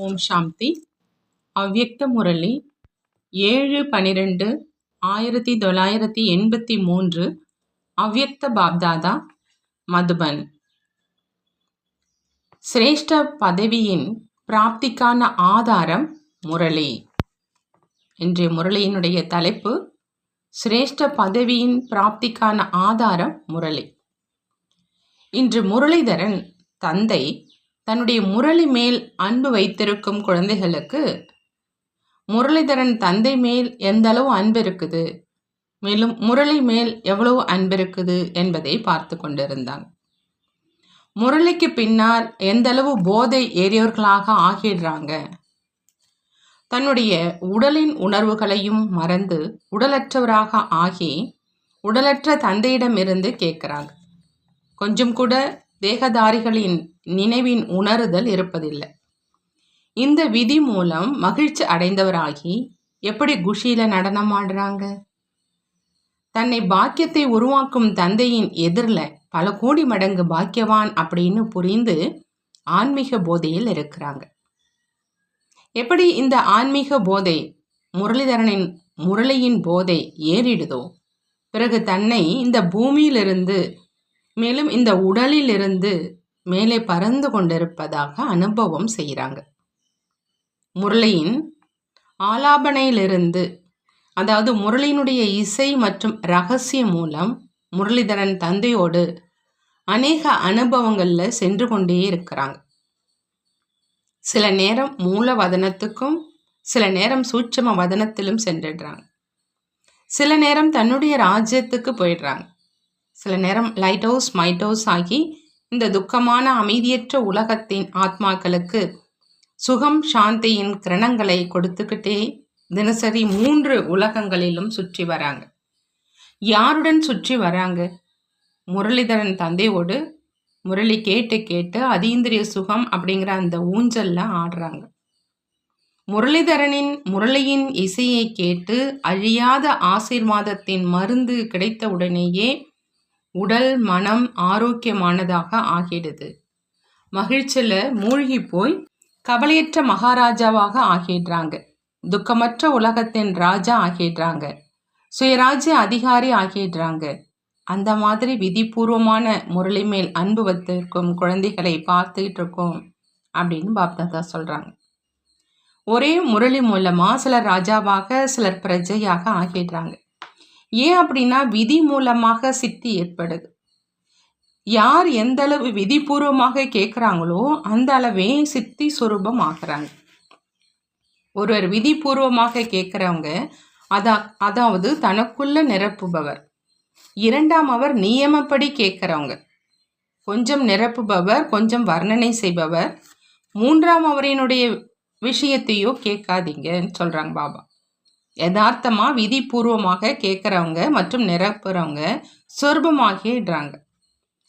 ஓம் சாந்தி. அவ்யக்த முரளி 7/12/1983 அவ்யக்த பாப்தாதா, மதுபன். சிரேஷ்ட பதவியின் பிராப்திக்கான ஆதாரம் முரளி. இன்றைய முரளியினுடைய தலைப்பு சிரேஷ்ட பதவியின் பிராப்திக்கான ஆதாரம் முரளி. இன்று முரளிதரன் தந்தை தன்னுடைய முரளி மேல் அன்பு வைத்திருக்கும் குழந்தைகளுக்கு முரளிதரன் தந்தை மேல் எந்த அளவு அன்பு இருக்குது, மேலும் முரளி மேல் எவ்வளவு அன்பு இருக்குது என்பதை பார்த்து கொண்டிருந்தாங்க. முரளிக்கு பின்னால் எந்த அளவு போதை ஏறியவர்களாக ஆகிடுறாங்க. தன்னுடைய உடலின் உணர்வுகளையும் மறந்து உடலற்றவராக ஆகி உடலற்ற தந்தையிடமிருந்து கேட்குறாங்க. கொஞ்சம் கூட தேகதாரிகளின் நினைவின் உணருதல் இருப்பதில்லை. இந்த விதி மூலம் மகிழ்ச்சி அடைந்தவராகி எப்படி குஷியில நடனம் ஆடுறாங்க. தன்னை பாக்கியத்தை உருவாக்கும் தந்தையின் எதிரில் பல கோடி மடங்கு பாக்கியவான் அப்படின்னு புரிந்து ஆன்மீக போதையில் இருக்கிறாங்க. எப்படி இந்த ஆன்மீக போதை முரளிதரனின் முரளியின் போதை ஏறிடுதோ, பிறகு தன்னை இந்த பூமியிலிருந்து மேலும் இந்த உடலிலிருந்து மேலே பறந்து கொண்டிருப்பதாக அனுபவம் செய்கிறாங்க. முரளியின் ஆலாபனையிலிருந்து, அதாவது முரளியினுடைய இசை மற்றும் ரகசியம் மூலம் முரளிதரன் தந்தையோடு அநேக அனுபவங்களில் சென்று கொண்டே இருக்கிறாங்க. சில நேரம் மூல வதனத்துக்கும் சில நேரம் சூட்சம வதனத்திலும் சென்றுடுறாங்க. சில நேரம் தன்னுடைய ராஜ்யத்துக்கு போயிடுறாங்க. சில நேரம் லைட் ஹவுஸ் மைட் ஹவுஸ் ஆகி இந்த துக்கமான அமைதியற்ற உலகத்தின் ஆத்மாக்களுக்கு சுகம் சாந்தியின் கிரணங்களை கொடுத்துக்கிட்டே தினசரி 3 உலகங்களிலும் சுற்றி வராங்க. யாருடன் சுற்றி வராங்க? முரளிதரன் தந்தையோடு முரளி கேட்டு கேட்டு அதீந்திரிய சுகம் அப்படிங்கிற அந்த ஊஞ்சல்ல ஆடுறாங்க. முரளியின் இசையை கேட்டு அழியாத ஆசீர்வாதத்தின் மருந்து கிடைத்த உடனேயே உடல் மனம் ஆரோக்கியமானதாக ஆகிடுது. மகிழ்ச்சியில் மூழ்கி போய் கவலையற்ற மகாராஜாவாக ஆகிடுறாங்க. துக்கமற்ற உலகத்தின் ராஜா ஆகிடுறாங்க. சுயராஜ்ய அதிகாரி ஆகிடுறாங்க. அந்த மாதிரி விதிபூர்வமான முரளி மேல் அன்பு வைத்திருக்கும் குழந்தைகளை பார்த்துக்கிட்டு இருக்கோம் அப்படின்னு பாப்தாதா சொல்றாங்க. ஒரே முரளி மூலமா சிலர் ராஜாவாக சிலர் பிரஜையாக ஆகிடுறாங்க. ஏன் அப்படின்னா விதி மூலமாக சித்தி ஏற்படுது. யார் எந்த அளவு விதிபூர்வமாக கேட்குறாங்களோ அந்த அளவே சித்தி சுரூபம் ஆகிறாங்க. ஒருவர் விதிபூர்வமாக கேட்குறவங்க அதாவது தனக்குள்ள நிரப்புபவர். இரண்டாம் அவர் நியமப்படி கேட்குறவங்க, கொஞ்சம் நிரப்புபவர், கொஞ்சம் வர்ணனை செய்பவர். மூன்றாம் அவரினுடைய விஷயத்தையோ கேட்காதீங்கன்னு சொல்றாங்க பாபா. யதார்த்தமாக விதிபூர்வமாக கேட்குறவங்க மற்றும் நிரப்புறவங்க சொரூபமாகிடுறாங்க.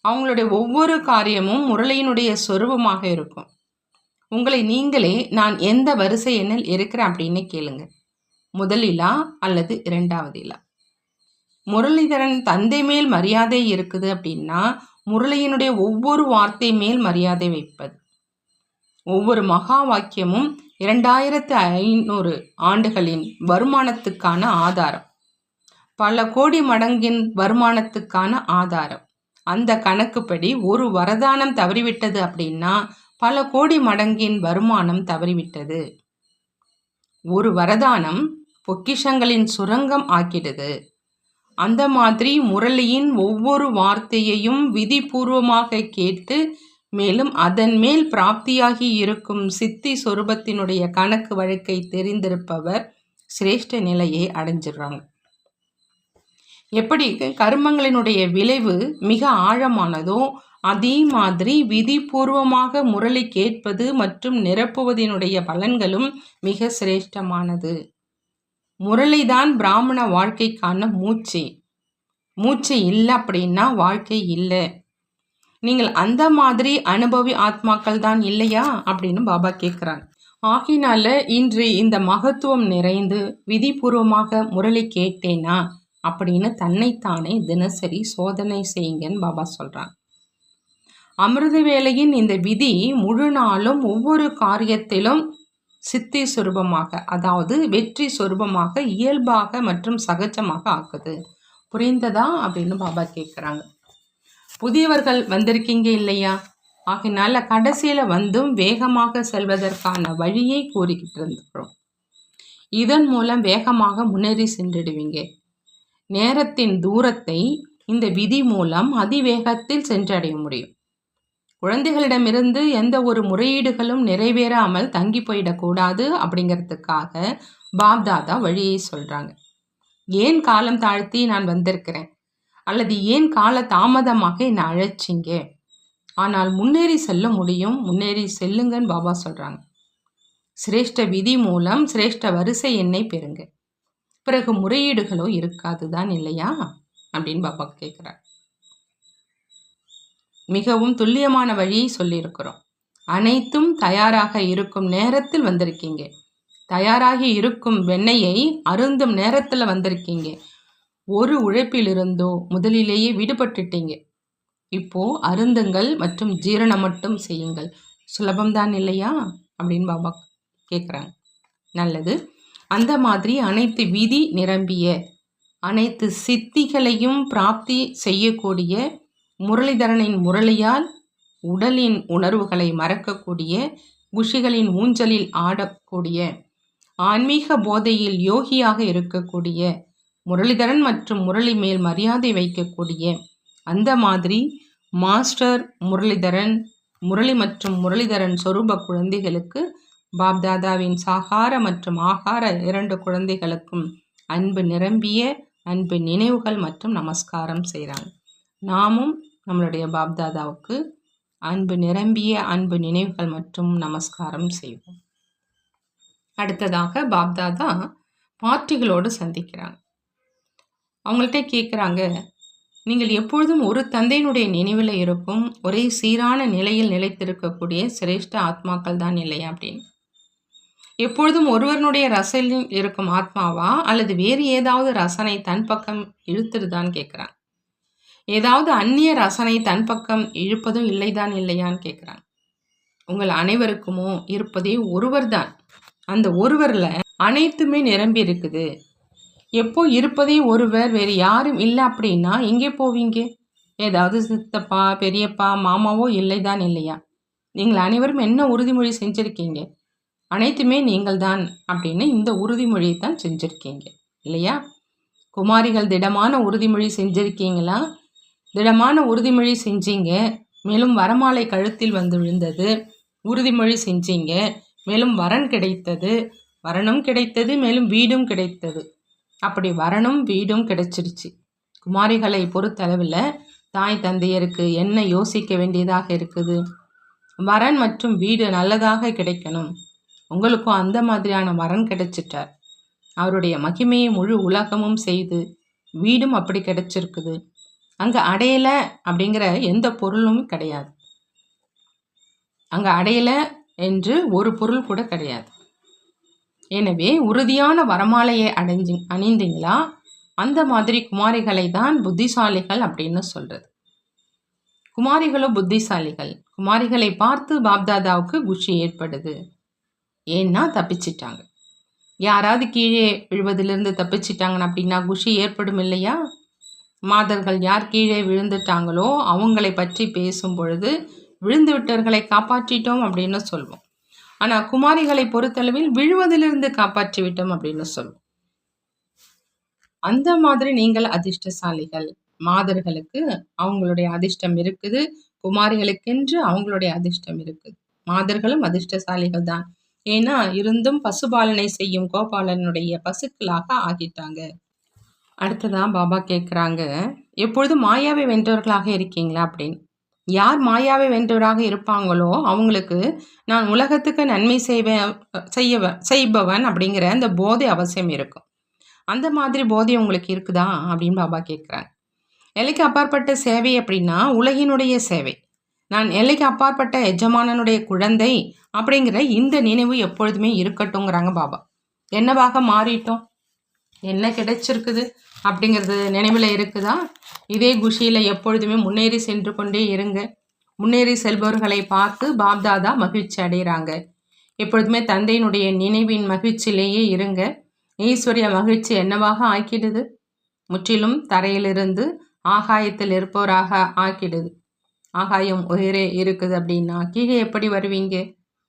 அவங்களுடைய ஒவ்வொரு காரியமும் முரளியினுடைய சொரூபமாக இருக்கும். உங்களை நீங்களே நான் எந்த வரிசை எண்ணில் இருக்கிறேன் அப்படின்னு கேளுங்க. முதலிலா அல்லது இரண்டாவதிலா? முரளிதரன் தந்தை மேல் மரியாதை இருக்குது அப்படின்னா முரளியினுடைய ஒவ்வொரு வார்த்தை மேல் மரியாதை வைப்பது. ஒவ்வொரு மகா வாக்கியமும் 2500 ஆண்டுகளின் வருமானத்துக்கான ஆதாரம், பல கோடி மடங்கின் வருமானத்துக்கான ஆதாரம். அந்த கணக்குப்படி ஒரு வரதானம் தவறிவிட்டது அப்படின்னா பல கோடி மடங்கின் வருமானம் தவறிவிட்டது. ஒரு வரதானம் பொக்கிஷங்களின் சுரங்கம் ஆக்கிடுது. அந்த மாதிரி முரளியின் ஒவ்வொரு வார்த்தையையும் விதிபூர்வமாக கேட்டு மேலும் அதன் மேல் பிராப்தியாகி இருக்கும் சித்தி சொரூபத்தினுடைய கணக்கு வழக்கை தெரிந்திருப்பவர் சிரேஷ்ட நிலையை அடைஞ்சிடுறாங்க. எப்படி கர்மங்களினுடைய விளைவு மிக ஆழமானதோ அதே மாதிரி விதிபூர்வமாக முரளி கேட்பது மற்றும் நிரப்புவதனுடைய பலன்களும் மிக சிரேஷ்டமானது. முரளிதான் பிராமண வாழ்க்கைக்கான மூச்சு. மூச்சு இல்லை அப்படின்னா வாழ்க்கை இல்லை. நீங்கள் அந்த மாதிரி அனுபவி ஆத்மாக்கள் தான் இல்லையா அப்படின்னு பாபா கேட்குறாங்க. ஆகினால இன்று இந்த மகத்துவம் நிறைந்து விதிபூர்வமாக முரளி கேட்டேனா அப்படின்னு தன்னைத்தானே தினசரி சோதனை செய்யுங்கன்னு பாபா சொல்றாங்க. அமிர்த வேளையின் இந்த விதி முழு நாளும் ஒவ்வொரு காரியத்திலும் சித்தி சொரூபமாக, அதாவது வெற்றி சொரூபமாக, இயல்பாக மற்றும் சகஜமாக ஆக்குது. புரிந்ததா அப்படின்னு பாபா கேட்குறாங்க. புதியவர்கள் வந்திருக்கீங்க இல்லையா? ஆகினால கடைசியில வந்தும் வேகமாக செல்வதற்கான வழியை கூறிக்கிட்டு இருந்துக்கிறோம். இதன் மூலம் வேகமாக முன்னேறி சென்றிடுவீங்க. நேரத்தின் தூரத்தை இந்த விதி மூலம் அதிவேகத்தில் சென்றடைய முடியும். குழந்தைகளிடமிருந்து எந்த ஒரு முறையீடுகளும் நிறைவேறாமல் தங்கி போயிடக்கூடாது அப்படிங்கிறதுக்காக பாப்தாதா வழியை சொல்றாங்க. ஏன் காலம் தாழ்த்தி நான் வந்திருக்கிறேன், அல்லது ஏன் கால தாமதமாக என்னை அழைச்சிங்க, ஆனால் முன்னேறி செல்ல முடியும், முன்னேறி செல்லுங்கன்னு பாபா சொல்றாங்க. சிரேஷ்ட விதி மூலம் சிரேஷ்ட வரிசை எண்ணை பெறுங்க, பிறகு முறையீடுகளோ இருக்காதுதான் இல்லையா அப்படின்னு பாபா கேட்குறார். மிகவும் துல்லியமான வழியை சொல்லியிருக்கிறோம். அனைத்தும் தயாராக இருக்கும் நேரத்தில் வந்திருக்கீங்க. தயாராகி இருக்கும் வெண்ணெயை அருந்தும் நேரத்தில் வந்திருக்கீங்க. ஒரு உழைப்பிலிருந்தோ முதலிலேயே விடுபட்டுட்டீங்க. இப்போ அருந்துங்கள் மற்றும் ஜீரணம் மட்டும் செய்யுங்கள். சுலபம்தான் இல்லையா அப்படின்னு பாபா கேட்குறாங்க. நல்லது. அந்த மாதிரி அனைத்து விதி நிரம்பிய, அனைத்து சித்திகளையும் பிராப்தி செய்யக்கூடிய, முரளிதரனின் முரளியால் உடலின் உணர்வுகளை மறக்கக்கூடிய, குஷிகளின் ஊஞ்சலில் ஆடக்கூடிய, ஆன்மீக போதையில் யோகியாக இருக்கக்கூடிய, முரளிதரன் மற்றும் முரளி மேல் மரியாதை வைக்கக்கூடிய, அந்த மாதிரி மாஸ்டர் முரளிதரன், முரளி மற்றும் முரளிதரன் சொரூப குழந்தைகளுக்கு பாப்தாதாவின் சாகார மற்றும் ஆகார 2 குழந்தைகளுக்கும் அன்பு நிரம்பிய அன்பு நினைவுகள் மற்றும் நமஸ்காரம் செய்கிறாங்க. நாமும் நம்மளுடைய பாப்தாதாவுக்கு அன்பு நிரம்பிய அன்பு நினைவுகள் மற்றும் நமஸ்காரம் செய்வோம். அடுத்ததாக பாப்தாதா பார்ட்டிகளோடு சந்திக்கிறாங்க. அவங்கள்ட்ட கேட்குறாங்க, நீங்கள் எப்பொழுதும் ஒரு தந்தையினுடைய நினைவில் இருக்கும் ஒரே சீரான நிலையில் நிலைத்திருக்கக்கூடிய சிரேஷ்ட ஆத்மாக்கள் தான் இல்லையா அப்படின்னு. எப்பொழுதும் ஒருவனுடைய ரசனையில் இருக்கும் ஆத்மாவா, அல்லது வேறு ஏதாவது ரசனை தன் பக்கம் இழுத்துடுதான்னு கேட்குறாங்க. ஏதாவது அந்நிய ரசனை தன் பக்கம் இழுப்பதும் இல்லைதான் இல்லையான்னு கேட்குறாங்க. உங்கள் அனைவருக்குமோ இருப்பதே ஒருவர் தான். அந்த ஒருவரில் அனைத்துமே நிரம்பி இருக்குது. எப்போ இருப்பதே ஒருவர், வேறு யாரும் இல்லை அப்படின்னா எங்கே போவீங்க? ஏதாவது சித்தப்பா, பெரியப்பா, மாமாவோ இல்லைதான் இல்லையா? நீங்கள் அனைவரும் என்ன உறுதிமொழி செஞ்சுருக்கீங்க? அனைத்துமே நீங்கள் தான் அப்படின்னு இந்த உறுதிமொழியை தான் செஞ்சுருக்கீங்க இல்லையா? குமாரிகள் திடமான உறுதிமொழி செஞ்சுருக்கீங்களா? திடமான உறுதிமொழி செஞ்சீங்க, மேலும் வரமாலை கழுத்தில் வந்து விழுந்தது. உறுதிமொழி செஞ்சீங்க, மேலும் வரன் கிடைத்தது. வரனும் கிடைத்தது, மேலும் வீடும் கிடைத்தது. அப்படி வரனும் வீடும் கிடைச்சிருச்சு. குமாரிகளை பொறுத்தளவில் தாய் தந்தையருக்கு என்ன யோசிக்க வேண்டியதாக இருக்குது? வரன் மற்றும் வீடு நல்லதாக கிடைக்கணும். உங்களுக்கும் அந்த மாதிரியான வரன் கிடைச்சிட்டார். அவருடைய மகிமையை முழு உலகமும் செய்து வீடும் அப்படி கிடைச்சிருக்குது. அங்கே அடையலை அப்படிங்கிற எந்த பொருளும் கிடையாது. அங்கே அடையலை என்று ஒரு பொருள் கூட கிடையாது. எனவே உறுதியான வரமாலையை அணிந்தீங்களா? அந்த மாதிரி குமாரிகளை தான் புத்திசாலிகள் அப்படின்னு சொல்றது. குமாரிகளோ புத்திசாலிகள். குமாரிகளை பார்த்து பாப்தாதாவுக்கு குஷி ஏற்படுது. ஏன்னா தப்பிச்சிட்டாங்க. யாராவது கீழே விழுவதிலிருந்து தப்பிச்சிட்டாங்கன்னு அப்படின்னா குஷி ஏற்படும் இல்லையா? மாதர்கள் யார் கீழே விழுந்துட்டாங்களோ அவங்களை பற்றி பேசும் பொழுது விழுந்து விட்டவர்களை காப்பாற்றிட்டோம் அப்படின்னு சொல்வோம். ஆனால் குமாரிகளை பொறுத்தளவில் விழுவதிலிருந்து காப்பாற்றி விட்டோம் அப்படின்னு சொல்வோம். அந்த மாதிரி நீங்கள் அதிர்ஷ்டசாலிகள். மாதர்களுக்கு அவங்களுடைய அதிர்ஷ்டம் இருக்குது, குமாரிகளுக்கென்று அவங்களுடைய அதிர்ஷ்டம் இருக்குது. மாதர்களும் அதிர்ஷ்டசாலிகள் தான். ஏன்னா இருந்தும் பசுபாலனை செய்யும் கோபாலனுடைய பசுக்களாக ஆகிட்டாங்க. அடுத்ததான் பாபா கேட்குறாங்க, எப்பொழுதும் மாயாவை வென்றவர்களாக இருக்கீங்களா அப்படின்னு. யார் மாயாவை வென்றவராக இருப்பாங்களோ அவங்களுக்கு நான் உலகத்துக்கு நன்மை செய்பவன் அப்படிங்கிற அந்த போதை அவசியம் இருக்கும். அந்த மாதிரி போதை உங்களுக்கு இருக்குதா அப்படின்னு பாபா கேட்குறாங்க. எல்லைக்கு அப்பாற்பட்ட சேவை அப்படின்னா உலகினுடைய சேவை. நான் எல்லைக்கு அப்பாற்பட்ட எஜமானனுடைய குழந்தை அப்படிங்கிற இந்த நினைவு எப்பொழுதுமே இருக்கட்டும்ங்கிறாங்க பாபா. என்னவாக மாறிட்டோம், என்ன கிடைச்சிருக்குது அப்படிங்கிறது நினைவில் இருக்குதா? இதே குஷியில் எப்பொழுதுமே முன்னேறி சென்று கொண்டே இருங்க. முன்னேறி செல்பவர்களை பார்த்து பாப்தாதா மகிழ்ச்சி அடைகிறாங்க. எப்பொழுதுமே தந்தையினுடைய நினைவின் மகிழ்ச்சியிலேயே இருங்க. ஈஸ்வரிய மகிழ்ச்சி என்னவாக ஆக்கிடுது? முற்றிலும் தரையிலிருந்து ஆகாயத்தில் இருப்பவராக ஆக்கிடுது. ஆகாயம் உயரே இருக்குது அப்படின்னா கீழே எப்படி வருவீங்க?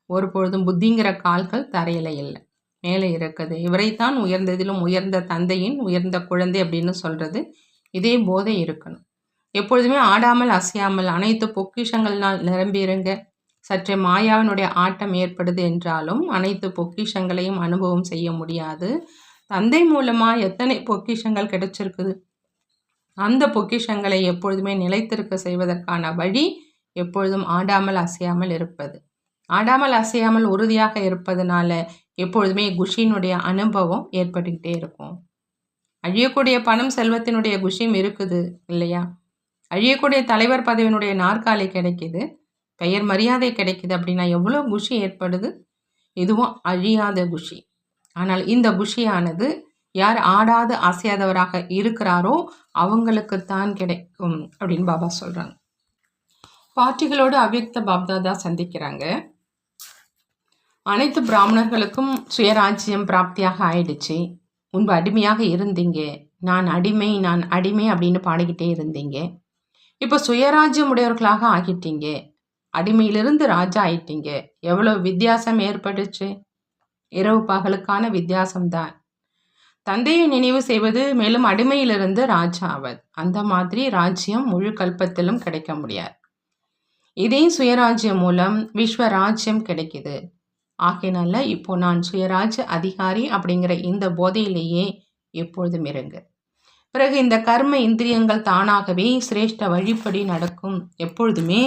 ஒரு பொழுதும் புத்திங்கிற கால்கள் தரையில இல்லை, மேலே இருக்குது. இவரைத்தான் உயர்ந்ததிலும் உயர்ந்த தந்தையின் உயர்ந்த குழந்தை அப்படின்னு சொல்றது. இதே போதை இருக்கணும். எப்பொழுதுமே ஆடாமல் அசையாமல் அனைத்து பொக்கிஷங்கள்னால் நிரம்பியிருங்க. சற்றே மாயாவினுடைய ஆட்டம் ஏற்படுது என்றாலும் அனைத்து பொக்கிஷங்களையும் அனுபவம் செய்ய முடியாது. தந்தை மூலமா எத்தனை பொக்கிஷங்கள் கிடைச்சிருக்குது. அந்த பொக்கிஷங்களை எப்பொழுதுமே நிலைத்திருக்க செய்வதற்கான வழி எப்பொழுதும் ஆடாமல் அசையாமல் இருப்பது. ஆடாமல் அசையாமல் உறுதியாக இருப்பதனால எப்பொழுதுமே குஷியினுடைய அனுபவம் ஏற்பட்டுக்கிட்டே இருக்கும். அழியக்கூடிய பணம் செல்வத்தினுடைய குஷியும் இருக்குது இல்லையா? அழியக்கூடிய தலைவர் பதவியினுடைய நாற்காலி கிடைக்குது, பெயர் மரியாதை கிடைக்குது அப்படின்னா எவ்வளோ குஷி ஏற்படுது. இதுவும் அழியாத குஷி. ஆனால் இந்த குஷியானது யார் ஆடாது அசையாதவராக இருக்கிறாரோ அவங்களுக்குத்தான் கிடைக்கும் அப்படின்னு பாபா சொல்றாங்க. பார்ட்டிகளோடு அவ்யக்த பாப்தாதா சந்திக்கிறாங்க. அனைத்து பிராமணர்களுக்கும் சுயராஜ்யம் பிராப்தியாக ஆயிடுச்சு. முன்பு அடிமையாக இருந்தீங்க, நான் அடிமை நான் அடிமை அப்படின்னு பாடிக்கிட்டே இருந்தீங்க. இப்போ சுயராஜ்யம் உடையவர்களாக ஆகிட்டீங்க. அடிமையிலிருந்து ராஜா ஆயிட்டீங்க. எவ்வளோ வித்தியாசம் ஏற்பட்டுச்சு? இரவு பகலுக்கான வித்தியாசம்தான். தந்தையை நினைவு செய்வது மேலும் அடிமையிலிருந்து ராஜா ஆவது. அந்த மாதிரி ராஜ்யம் முழு கல்பத்திலும் கிடைக்க முடியாது. இதே சுயராஜ்யம் மூலம் விஸ்வராஜ்யம் கிடைக்குது. ஆகையினால இப்போ நான் சுயராஜ்ய அதிகாரி அப்படிங்கிற இந்த போதையிலேயே எப்பொழுதும் இருங்க. பிறகு இந்த கர்ம இந்திரியங்கள் தானாகவே சிரேஷ்ட வழிப்படி நடக்கும். எப்பொழுதுமே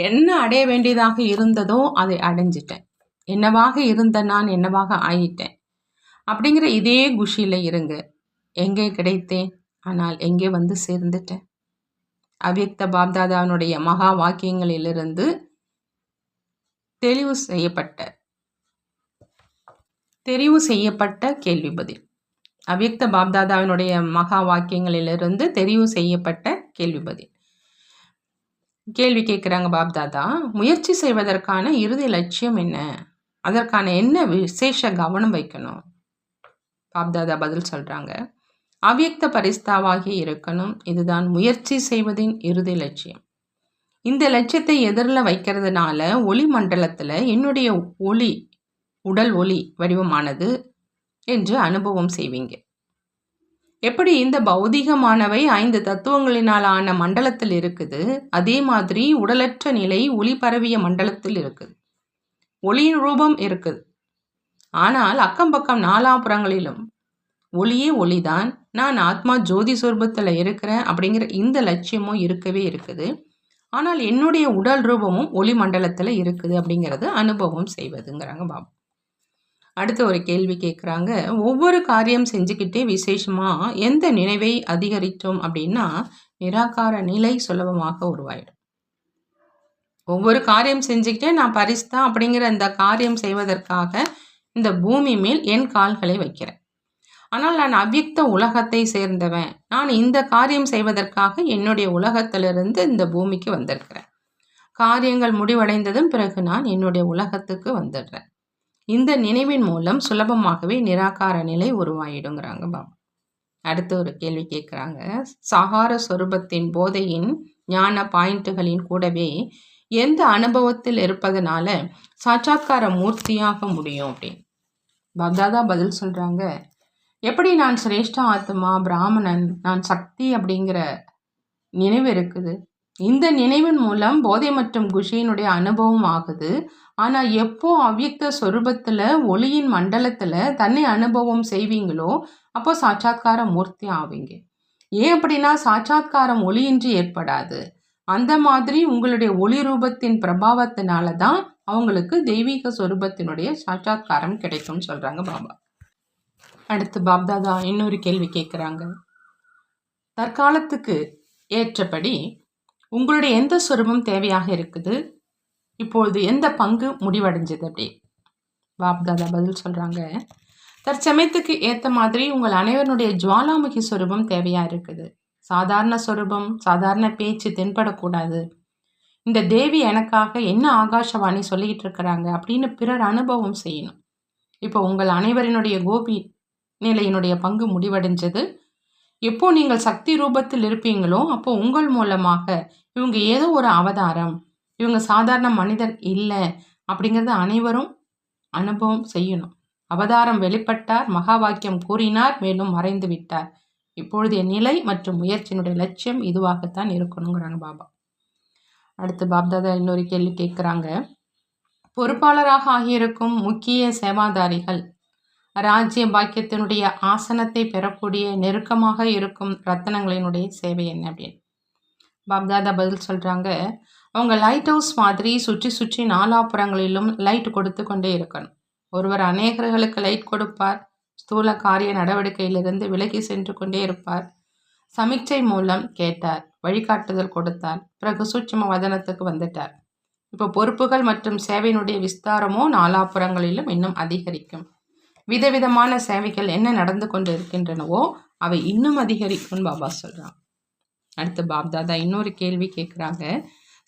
என்ன அடைய வேண்டியதாக இருந்ததோ அதை அடைஞ்சிட்டேன். என்னவாக இருந்த நான் என்னவாக ஆயிட்டேன் அப்படிங்கிற இதே குஷியில் இருங்க. எங்கே கிடைத்தேன், ஆனால் எங்கே வந்து சேர்ந்துட்டேன். அவ்யக்த பாப்தாதாவினுடைய மகா வாக்கியங்களிலிருந்து தெரிவு செய்யப்பட்ட கேள்வி பதில். அவ்யக்த பாப்தாதாவினுடைய மகா வாக்கியங்களிலிருந்து தெரிவு செய்யப்பட்ட கேள்வி பதில். கேள்வி கேட்குறாங்க பாப்தாதா, முயற்சி செய்வதற்கான இறுதி லட்சியம் என்ன? அதற்கான என்ன விசேஷ கவனம் வைக்கணும்? பாப்தாதா பதில் சொல்றாங்க, அவ்யக்த பரிஸ்தாவாகி இருக்கணும். இதுதான் முயற்சி செய்வதின் இறுதி லட்சியம். இந்த லட்சியத்தை எதிரில் வைக்கிறதுனால ஒளி மண்டலத்தில் என்னுடைய ஒளி உடல் ஒளி வடிவமானது என்று அனுபவம் செய்வீங்க. எப்படி இந்த பௌதிகமானவை 5 தத்துவங்களினால் ஆன மண்டலத்தில் இருக்குது, அதே மாதிரி உடலற்ற நிலை ஒளி பரவிய மண்டலத்தில் இருக்குது. ஒளியின் ரூபம் இருக்குது. ஆனால் அக்கம் பக்கம் நாலாபுறங்களிலும் ஒளியே ஒளிதான். நான் ஆத்மா ஜோதி சொரூபத்தில் இருக்கிறேன் அப்படிங்கிற இந்த லட்சியமும் இருக்கவே இருக்குது. ஆனால் என்னுடைய உடல் ரூபமும் ஒளி மண்டலத்தில் இருக்குது அப்படிங்கிறது அனுபவம் செய்வதுங்கிறாங்க பாபா. அடுத்த ஒரு கேள்வி கேட்குறாங்க, ஒவ்வொரு காரியம் செஞ்சுக்கிட்டே விசேஷமாக எந்த நினைவை அதிகரித்தோம் அப்படின்னா நிராகார நிலை சுலபமாக உருவாயிடும். ஒவ்வொரு காரியம் செஞ்சுக்கிட்டே நான் பரிஸ்தா அப்படிங்கிற இந்த காரியம் செய்வதற்காக இந்த பூமி மேல் என் கால்களை வைக்கிறேன். ஆனால் நான் அவ்யக்த உலகத்தை சேர்ந்தவன். நான் இந்த காரியம் செய்வதற்காக என்னுடைய உலகத்திலிருந்து இந்த பூமிக்கு வந்திருக்கிறேன். காரியங்கள் முடிவடைந்ததும் பிறகு நான் என்னுடைய உலகத்துக்கு வந்துடுறேன். இந்த நினைவின் மூலம் சுலபமாகவே நிராகார நிலை உருவாயிடுங்கிறாங்க பாபா. அடுத்த ஒரு கேள்வி கேட்குறாங்க, சாகார சொரூபத்தின் போதையின் ஞான பாயிண்ட்டுகளின் கூடவே எந்த அனுபவத்தில் இருப்பதனால சாட்சாத்கார மூர்த்தியாக முடியும் அப்படின்னு பாப்தாதா பதில் சொல்கிறாங்க, எப்படி நான் சிரேஷ்ட ஆத்மா பிராமணன், நான் சக்தி அப்படிங்கிற நினைவு இருக்குது. இந்த நினைவின் மூலம் போதை மற்றும் குஷியினுடைய அனுபவம் ஆகுது. ஆனால் எப்போ அவ்யக்த சொரூபத்தில் ஒளியின் மண்டலத்தில் தன்னை அனுபவம் செய்வீங்களோ அப்போ சாட்சாத்கார மூர்த்தி ஆவீங்க. ஏன் அப்படின்னா சாட்சாத்காரம் ஒளியின்றி ஏற்படாது. அந்த மாதிரி உங்களுடைய ஒளி ரூபத்தின் பிரபாவத்தினால தான் அவங்களுக்கு தெய்வீக சொரூபத்தினுடைய சாட்சாத்காரம் கிடைக்கும்னு சொல்கிறாங்க பாபா. அடுத்து பாப்தாதா இன்னொரு கேள்வி கேட்குறாங்க, தற்காலத்துக்கு ஏற்றபடி உங்களுடைய எந்த சொரூபம் தேவையாக இருக்குது, இப்பொழுது எந்த பங்கு முடிவடைஞ்சது அப்படி? பாப்தாதா பதில் சொல்கிறாங்க, தற்சமயத்துக்கு ஏற்ற மாதிரி உங்கள் அனைவருடைய ஜுவாலாமுகி சொரூபம் தேவையாக இருக்குது. சாதாரண சொரூபம், சாதாரண பேச்சு தென்படக்கூடாது. இந்த தேவி எனக்காக என்ன ஆகாஷவாணி சொல்லிக்கிட்டு இருக்கிறாங்க அப்படின்னு பிறர் அனுபவம் செய்யணும். இப்போ உங்கள் அனைவரினுடைய கோபி நிலையினுடைய பங்கு முடிவடைஞ்சது. எப்போ நீங்கள் சக்தி ரூபத்தில் இருப்பீங்களோ அப்போ உங்கள் மூலமாக இவங்க ஏதோ ஒரு அவதாரம், இவங்க சாதாரண மனிதர் இல்லை அப்படிங்கிறத அனைவரும் அனுபவம் செய்யணும். அவதாரம் வெளிப்பட்டார், மகா வாக்கியம் கூறினார், மேலும் மறைந்து விட்டார். இப்பொழுதைய நிலை மற்றும் முயற்சியினுடைய லட்சியம் இதுவாகத்தான் இருக்கணுங்கிறாங்க பாபா. அடுத்து பாப்தாதா இன்னொரு கேள்வி கேட்குறாங்க. பொறுப்பாளராக ஆகியிருக்கும் முக்கிய சேவாதாரிகள் ராஜ்ய பாக்கியத்தினுடைய ஆசனத்தை பெறக்கூடிய நெருக்கமாக இருக்கும் ரத்தனங்களினுடைய சேவை என்ன அப்படின்னு பாப்தாதா பதில் சொல்கிறாங்க. அவங்க லைட் ஹவுஸ் மாதிரி சுற்றி சுற்றி நாலாப்புறங்களிலும் லைட் கொடுத்து கொண்டே இருக்கணும். ஒருவர் அநேகர்களுக்கு லைட் கொடுப்பார். ஸ்தூல காரிய நடவடிக்கையிலிருந்து விலகி சென்று கொண்டே இருப்பார். சமிக்சை மூலம் கேட்டார், வழிகாட்டுதல் கொடுத்தார், பிறகு சூட்சும வதனத்துக்கு வந்துட்டார். இப்போ பொறுப்புகள் மற்றும் சேவையினுடைய விஸ்தாரமோ நாலாப்புறங்களிலும் இன்னும் அதிகரிக்கும். விதவிதமான சேவைகள் என்ன நடந்து கொண்டு இருக்கின்றனவோ அவை இன்னும் அதிகரிக்கும் பாபா சொல்கிறான். அடுத்து பாப்தாதா இன்னொரு கேள்வி கேட்குறாங்க.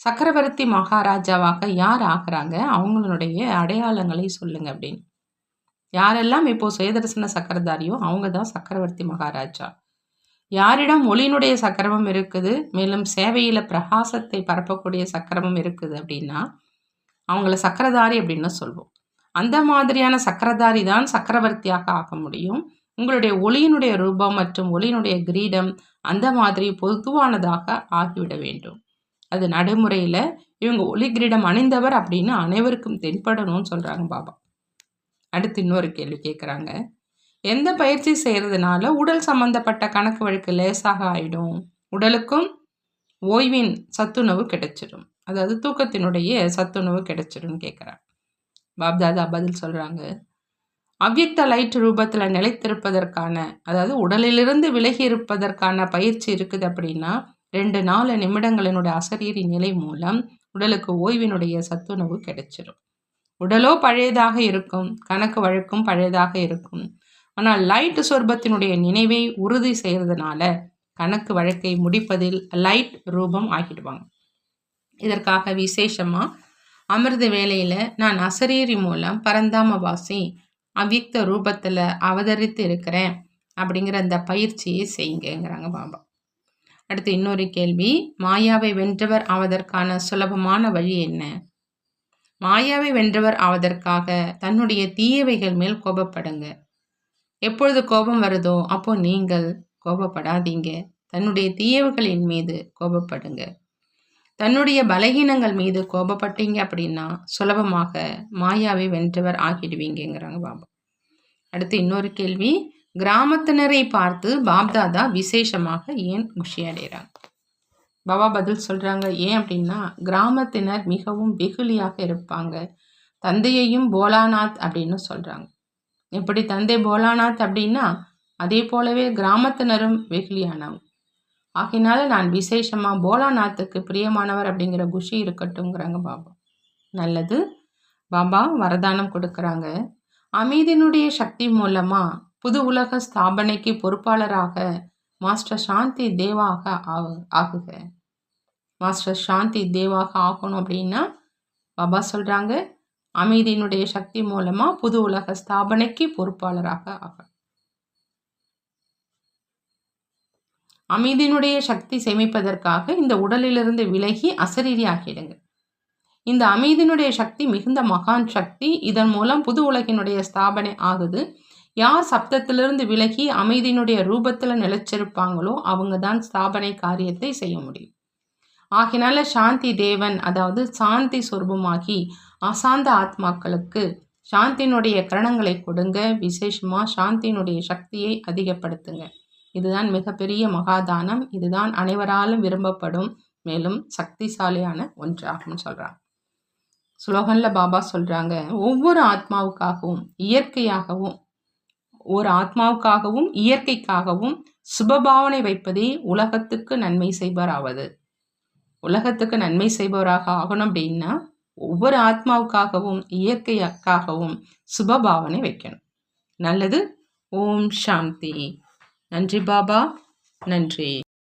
சக்கரவர்த்தி மகாராஜாவாக யார் ஆகிறாங்க, அவங்களுடைய அடையாளங்களை சொல்லுங்க அப்படின்னு. யாரெல்லாம் இப்போ சுயதர்சன சக்கரதாரியோ அவங்க தான் சக்கரவர்த்தி மகாராஜா. யாரிடம் ஒளியினுடைய சக்கரமும் இருக்குது, மேலும் சேவையில் பிரகாசத்தை பரப்பக்கூடிய சக்கரமும் இருக்குது அப்படின்னா அவங்கள சக்கரதாரி அப்படின்னு சொல்வோம். அந்த மாதிரியான சக்கரதாரி தான் சக்கரவர்த்தியாக ஆக முடியும். உங்களுடைய ஒளியினுடைய ரூபம் மற்றும் ஒளியினுடைய கிரீடம் அந்த மாதிரி பொதுவானதாக ஆகிவிட வேண்டும். அது நடைமுறையில் இவங்க ஒளி கிரீடம் அணிந்தவர் அப்படின்னு அனைவருக்கும் தென்படணும்னு சொல்கிறாங்க பாபா. அடுத்து இன்னொரு கேள்வி கேட்குறாங்க. எந்த பயிற்சி செய்கிறதுனால உடல் சம்பந்தப்பட்ட கணக்கு வழக்கு லேசாக ஆகிடும், உடலுக்கும் ஓய்வின் சத்துணவு கிடைச்சிடும், அதாவது தூக்கத்தினுடைய சத்துணவு கிடைச்சிடும் கேட்குறாங்க. பாப்தாதா பதில் சொல்கிறாங்க. அவ்யக்த லைட் ரூபத்தில் நிலைத்திருப்பதற்கான, அதாவது உடலிலிருந்து விலகி இருப்பதற்கான பயிற்சி இருக்குது அப்படின்னா 2-4 நிமிடங்களினுடைய அசரீரி நிலை மூலம் உடலுக்கு ஓய்வினுடைய சத்துணவு கிடைச்சிடும். உடலோ பழையதாக இருக்கும், கணக்கு வழக்கும் பழையதாக இருக்கும். ஆனால் லைட் சொர்பத்தினுடைய நினைவை உறுதி செய்கிறதுனால கணக்கு வழக்கை முடிப்பதில் லைட் ரூபம் ஆகிடுவாங்க. இதற்காக விசேஷமாக அமிர்த வேளையில் நான் அசரீரி மூலம் பரந்தாமவாசி அவ்யக்த ரூபத்தில் அவதரித்து இருக்கிறேன் அப்படிங்கிற அந்த பயிற்சியை செய்யுங்கிறாங்க பாபா. அடுத்து இன்னொரு கேள்வி. மாயாவை வென்றவர் ஆவதற்கான சுலபமான வழி என்ன? மாயாவை வென்றவர் ஆவதற்காக தன்னுடைய தீயவைகள் மேல் கோபப்படுங்க. எப்பொழுது கோபம் வருதோ அப்போ நீங்கள் கோபப்படாதீங்க, தன்னுடைய தீயவைகளின் மீது கோபப்படுங்க. தன்னுடைய பலகீனங்கள் மீது கோபப்பட்டீங்க அப்படின்னா சுலபமாக மாயாவை வென்றவர் ஆகிடுவீங்கிறாங்க பாபா. அடுத்து இன்னொரு கேள்வி. கிராமத்தினரை பார்த்து பாப்தாதா விசேஷமாக ஏன் குஷி அடைகிறாங்க? பாபா பதில் சொல்கிறாங்க. ஏன் அப்படின்னா கிராமத்தினர் மிகவும் வெகுளியாக இருப்பாங்க. தந்தையையும் போலாநாத் அப்படின்னு சொல்கிறாங்க. எப்படி தந்தை போலாநாத் அப்படின்னா அதே போலவே கிராமத்தினரும் வெகுளியானவங்க. ஆகினால நான் விசேஷமாக போலாநாத்துக்கு பிரியமானவர் அப்படிங்கிற குஷி இருக்கட்டும்ங்கிறாங்க பாபா. நல்லது. பாபா வரதானம் கொடுக்குறாங்க. அமைதியினுடைய சக்தி மூலமாக புது உலக ஸ்தாபனைக்கு பொறுப்பாளராக மாஸ்டர் சாந்தி தேவாக ஆகுக. மாஸ்டர் சாந்தி தேவாக ஆகணும் அப்படின்னா பாபா சொல்கிறாங்க அமைதியினுடைய சக்தி மூலமாக புது உலக ஸ்தாபனைக்கு பொறுப்பாளராக ஆக. அமைதியினுடைய சக்தி சேமிப்பதற்காக இந்த உடலிலிருந்து விலகி அசரீரி ஆகிடுங்க. இந்த அமைதியினுடைய சக்தி மிகுந்த மகான் சக்தி. இதன் மூலம் புது உலகினுடைய ஸ்தாபனை ஆகுது. யார் சப்தத்திலிருந்து விலகி அமைதியினுடைய ரூபத்தில் நிலைச்சிருப்பாங்களோ அவங்க தான் ஸ்தாபனை காரியத்தை செய்ய முடியும். ஆகினால சாந்தி தேவன், அதாவது சாந்தி சொரூபமாகி அசாந்த ஆத்மாக்களுக்கு சாந்தியினுடைய கரணங்களை கொடுங்க. விசேஷமாக சாந்தியினுடைய சக்தியை அதிகப்படுத்துங்க. இதுதான் மிகப்பெரிய மகாதானம். இதுதான் அனைவராலும் விரும்பப்படும் மேலும் சக்திசாலியான ஒன்றாகும் சொல்கிறாங்க. ஸ்லோகனில் பாபா சொல்கிறாங்க, ஒவ்வொரு ஆத்மாவுக்காகவும் இயற்கையாகவும் இயற்கைக்காகவும் சுபபாவனை வைப்பதே உலகத்துக்கு நன்மை செய்பவராவது. உலகத்துக்கு நன்மை செய்பவராக ஆகணும் அப்படின்னா ஒவ்வொரு ஆத்மாவுக்காகவும் இயற்கைக்காகவும் சுபபாவனை வைக்கணும். நல்லது. ஓம் சாந்தி. நன்றி பாபா, நன்றி.